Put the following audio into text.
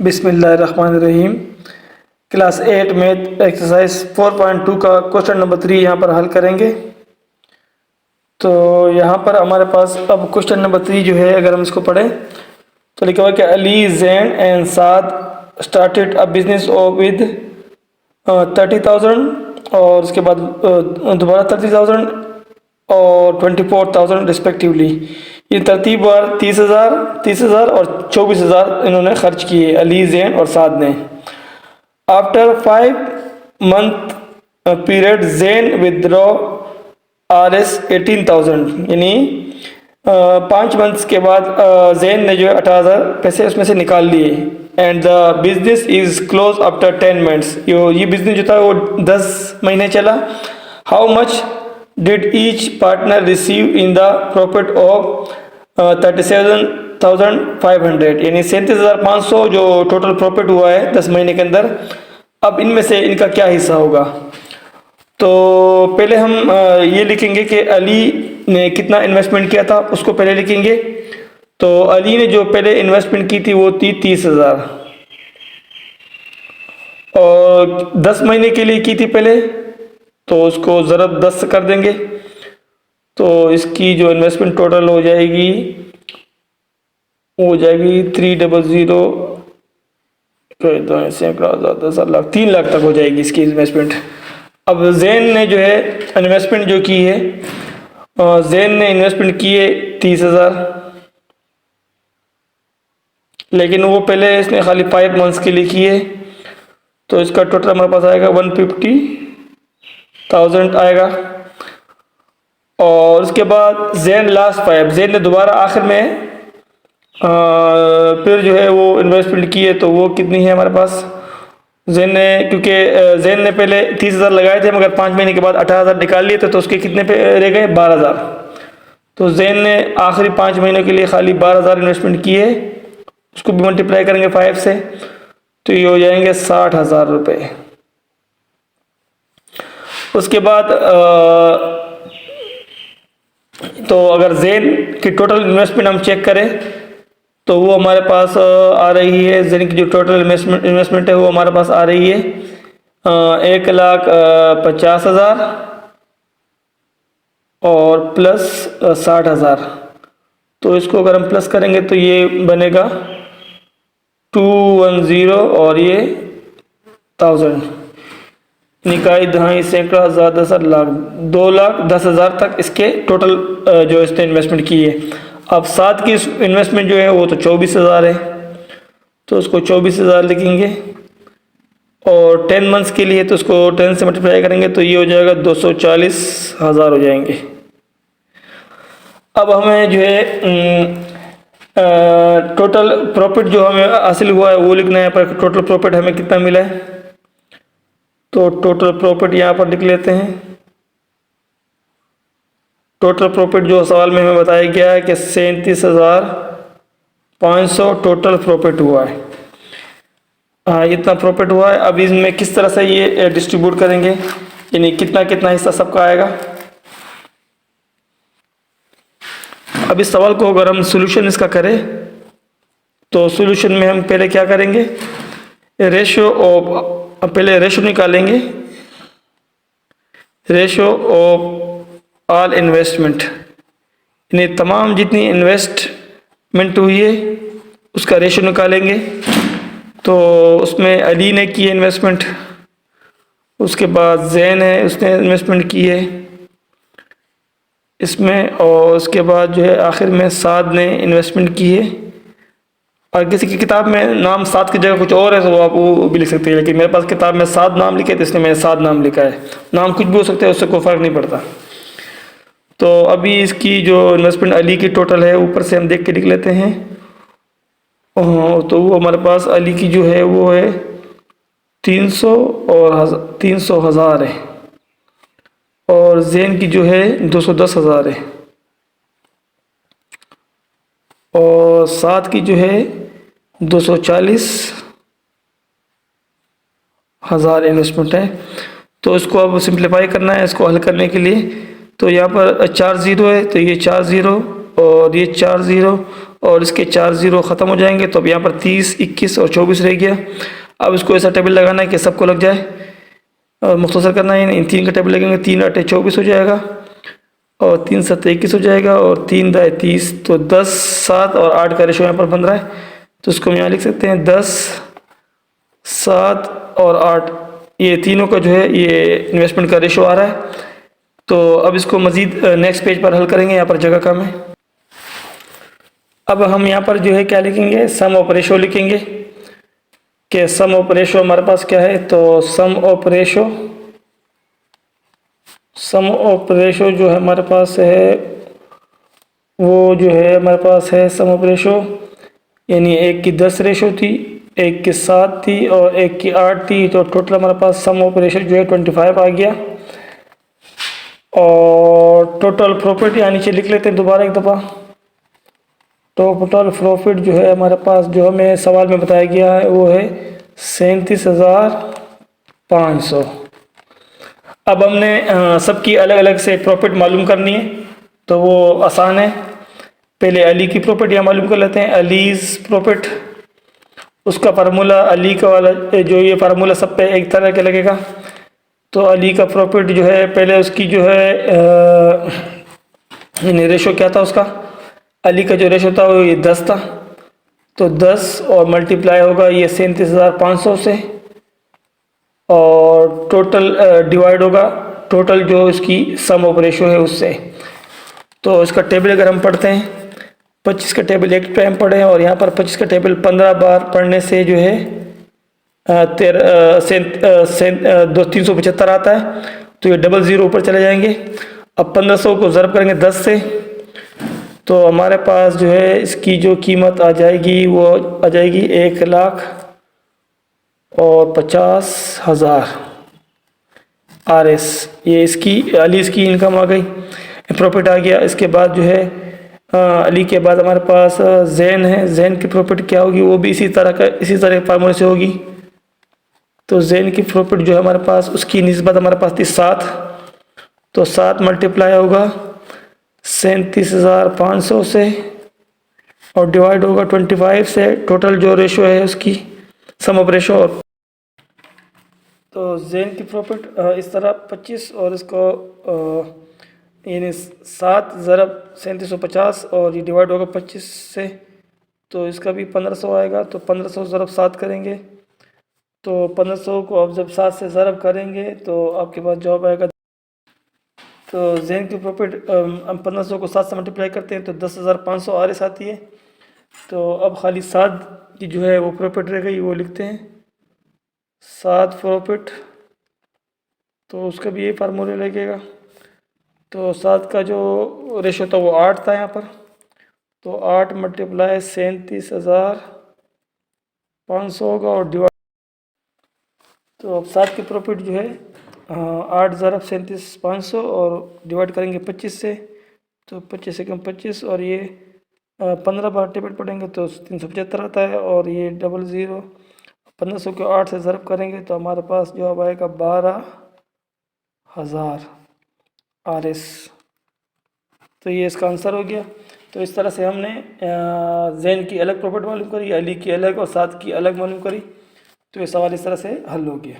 बिस्मिल्लाहिर्रहमानिर्रहीम। क्लास 8 में एक्सरसाइज 4.2 का क्वेश्चन नंबर 3 यहाँ पर हल करेंगे। तो यहाँ पर हमारे पास अब क्वेश्चन नंबर 3 जो है, अगर हम इसको पढ़ें तो लिखा हुआ है कि Ali, Jain and Saad started a business with 30,000 और उसके बाद दोबारा 30,000 और 24,000 रिस्पेक्टिवली। ये तरतीबवार 30,000 और 24,000 इन्होंने खर्च किए, अली, जैन और साद ने। After 5 month period Jain withdraw RS 18,000, यानी 5 मंथ्स के बाद जैन ने जो है 18,000 पैसे उसमें से निकाल लिए। And the business is close after 10 months, ये बिजनेस जो था वो 10 महीने चला। How much did each partner receive in the profit of 37,500, यानी 37,500 जो टोटल प्रॉफिट हुआ है 10 महीने के अंदर। अब इनमें से इनका क्या हिस्सा होगा? तो पहले हम ये लिखेंगे कि अली ने कितना इन्वेस्टमेंट किया था, उसको पहले लिखेंगे। तो अली ने जो पहले इन्वेस्टमेंट की थी वो थी 30,000 और 10 महीने के लिए की थी पहले, तो उसको ज़रूर 10 कर देंगे। तो इसकी जो इन्वेस्टमेंट टोटल हो जाएगी 300 3 लाख तक हो जाएगी इसकी इन्वेस्टमेंट। अब जैन ने जो है इन्वेस्टमेंट जो की है, जैन ने इन्वेस्टमेंट की है 30,000, लेकिन वो पहले इसने खाली 5 मंथ्स के लिए की है। तो इसका टोटल हमारे पास आएगा 150,000 आएगा। और उसके बाद जैन लास्ट 5, जैन ने दोबारा आखिर में फिर जो है वो इन्वेस्टमेंट की है, तो वो कितनी है हमारे पास? जैन ने, क्योंकि जैन ने पहले 30,000 लगाए थे मगर 5 महीने के बाद 18,000 निकाल लिए थे, तो उसके कितने पे रह गए? 12,000। तो जैन ने आखिरी 5 महीनों के लिए खाली 12,000 इन्वेस्टमेंट की है, उसको भी मल्टीप्लाई करेंगे 5 से, तो ये हो जाएंगे 60,000 रुपये। उसके बाद तो अगर जैन की टोटल इन्वेस्टमेंट हम चेक करें तो वो हमारे पास आ रही है, जैन की जो टोटल इन्वेस्टमेंट है वो हमारे पास आ रही है 1,50,000 और प्लस 60,000। तो इसको अगर हम प्लस करेंगे तो ये बनेगा 210 और ये 1000, निकाय दहाई सैकड़ा हज़ार 10 लाख 2,10,000 तक इसके टोटल जो इसने इन्वेस्टमेंट की है। अब साथ की इन्वेस्टमेंट जो है वो तो 24,000 है, तो उसको 24,000 लिखेंगे। और 10 मंथ्स के लिए तो उसको 10 से मल्टीप्लाई करेंगे तो ये हो जाएगा 240,000 हो जाएंगे। अब हमें जो है टोटल प्रॉफिट जो हमें हासिल हुआ है वो लिखना है। पर टोटल प्रॉफिट हमें कितना मिला है, तो टोटल प्रॉफिट यहाँ पर लिख लेते हैं। टोटल प्रॉफिट जो सवाल में हमें बताया गया है कि 37,500 टोटल प्रॉफिट हुआ है। हाँ, इतना प्रॉफिट हुआ है। अब इसमें किस तरह से ये डिस्ट्रीब्यूट करेंगे, यानी कितना कितना हिस्सा सबका आएगा। अब इस सवाल को अगर हम सॉल्यूशन इसका करें तो सॉल्यूशन में हम पहले क्या करेंगे, रेशियो ऑफ, पहले रेशियो निकालेंगे, रेशियो ऑफ ऑल इन्वेस्टमेंट, यानी तमाम जितनी इन्वेस्टमेंट हुई है उसका रेशियो निकालेंगे। तो उसमें अली ने की है इन्वेस्टमेंट, उसके बाद जैन है उसने इन्वेस्टमेंट की है इसमें, और उसके बाद जो है आखिर में साद ने इन्वेस्टमेंट की है। और किसी की किताब में नाम साद की जगह कुछ और है तो आप वो भी लिख सकते हैं, लेकिन मेरे पास किताब में साद नाम लिखे तो इसलिए मैंने साद नाम लिखा है। नाम कुछ भी हो सकते हैं, उससे कोई फ़र्क नहीं पड़ता। तो अभी इसकी जो इन्वेस्टमेंट अली की टोटल है ऊपर से हम देख के लिख लेते हैं। तो वो हमारे पास अली की जो है वो है 300,000 है, और जैन की जो है 210,000 है, और सात की जो है 240,000 इन्वेस्टमेंट है। तो इसको अब सिंप्लीफाई करना है, इसको हल करने के लिए। तो यहाँ पर 4 0 है, तो ये 4 0 और ये 4 0 और इसके 4 ज़ीरो ख़त्म हो जाएंगे, तो अब यहाँ पर 30, 21 और 24 रह गया। अब इसको ऐसा टेबल लगाना है कि सबको लग जाए और मुख्तसर करना है। इन 3 का टेबल लगेंगे, 3 8 24 हो जाएगा और 3 7 21 हो जाएगा और 3 दाएँ 30। तो 10 7 और 8 का रेशो यहाँ पर बन रहा है, तो इसको हम यहाँ लिख सकते हैं 10 7 और 8, ये तीनों का जो है ये इन्वेस्टमेंट का रेशो आ रहा है। तो अब इसको मज़ीद नेक्स्ट पेज पर हल करेंगे, यहाँ पर जगह कम है। अब हम यहाँ पर जो है क्या लिखेंगे, सम ऑफ रेशो लिखेंगे कि सम ऑफ रेशो हमारे पास क्या है। तो सम ऑफ रेशो जो है हमारे पास है वो जो है हमारे पास है सम ऑफ रेशो, यानी 1 की 10 रेशो थी, 1 की 7 थी और 1 की 8 थी। तो टोटल हमारे पास सम ऑफ रेशो जो है 25 आ गया। और टोटल प्रॉफिट यहाँ नीचे लिख लेते हैं दोबारा एक दफ़ा। टोटल प्रॉफिट जो है हमारे पास जो हमें सवाल में बताया गया है वो है 37,500। अब हमने सबकी अलग अलग से प्रॉफिट मालूम करनी है, तो वो आसान है। पहले अली की प्रॉफिट यहाँ मालूम कर लेते हैं। अलीज़ प्रॉफिट, उसका फार्मूला अली का वाला जो ये फार्मूला सब पे एक तरह के लगेगा। तो अली का प्रॉफिट जो है पहले उसकी जो है रेशो क्या था उसका, अली का जो रेशो था वो ये 10 था। तो 10 और मल्टीप्लाई होगा ये 37,500 से और टोटल डिवाइड होगा टोटल जो इसकी सम ऑफ रेशो है उससे। तो इसका टेबल अगर हम पढ़ते हैं, 25 का टेबल एक टाइम पढ़ें और यहाँ पर 25 का टेबल 15 बार पढ़ने से जो है 375 आता है। तो ये डबल ज़ीरो ऊपर चले जाएंगे। अब 1500 को ज़रब करेंगे 10 से, तो हमारे पास जो है इसकी जो कीमत आ जाएगी वो आ जाएगी 1,50,000 RS। ये इसकी अली की इनकम आ गई, प्रॉफिट आ गया। इसके बाद जो है अली के बाद हमारे पास जैन है। जैन की प्रॉफिट क्या होगी, वो भी इसी तरह फार्मूले से होगी। तो जैन की प्रॉफिट जो है हमारे पास उसकी निस्बत हमारे पास थी 7, तो 7 मल्टीप्लाई होगा 37,500 से और डिवाइड होगा 25 से। टोटल जो रेशो है उसकी सम ऑफ रेशो। तो जैन की प्रॉफिट इस तरह 25 और इसको यानी 7 ज़रब 3750 और ये डिवाइड होगा 25 से, तो इसका भी 1500 आएगा। तो 1500 ज़रब 7 करेंगे, तो 1500 को अब जब 7 से ज़रब करेंगे तो आपके पास जवाब आएगा। तो जैन की प्रॉफिट हम 1500 को 7 से मल्टीप्लाई करते हैं तो 10,500 RS आती है। तो अब खाली 7 की जो है वो प्रॉफिट रह गई, वो लिखते हैं 7 प्रॉफिट। तो उसका भी यही फार्मूला लगेगा। तो 7 का जो रेशो था वो 8 था यहाँ पर, तो 8 मल्टीप्लाई 37,500 होगा और डिवाइड। तो अब 7 की प्रॉफिट जो है 8 ज़रब 37,500 और डिवाइड करेंगे 25 से, तो 25 से कम 25 और ये 15 बार टेबल पढ़ेंगे तो 375 आता है और ये डबल ज़ीरो 1500 को 8 से ज़रब करेंगे तो हमारे पास जवाब आएगा 12,000 RS। तो ये इसका आंसर हो गया। तो इस तरह से हमने जैन की अलग प्रॉफिट मालूम करी, अली की अलग और 7 की अलग मालूम करी। तो ये सवाल इस तरह से हल हो गया।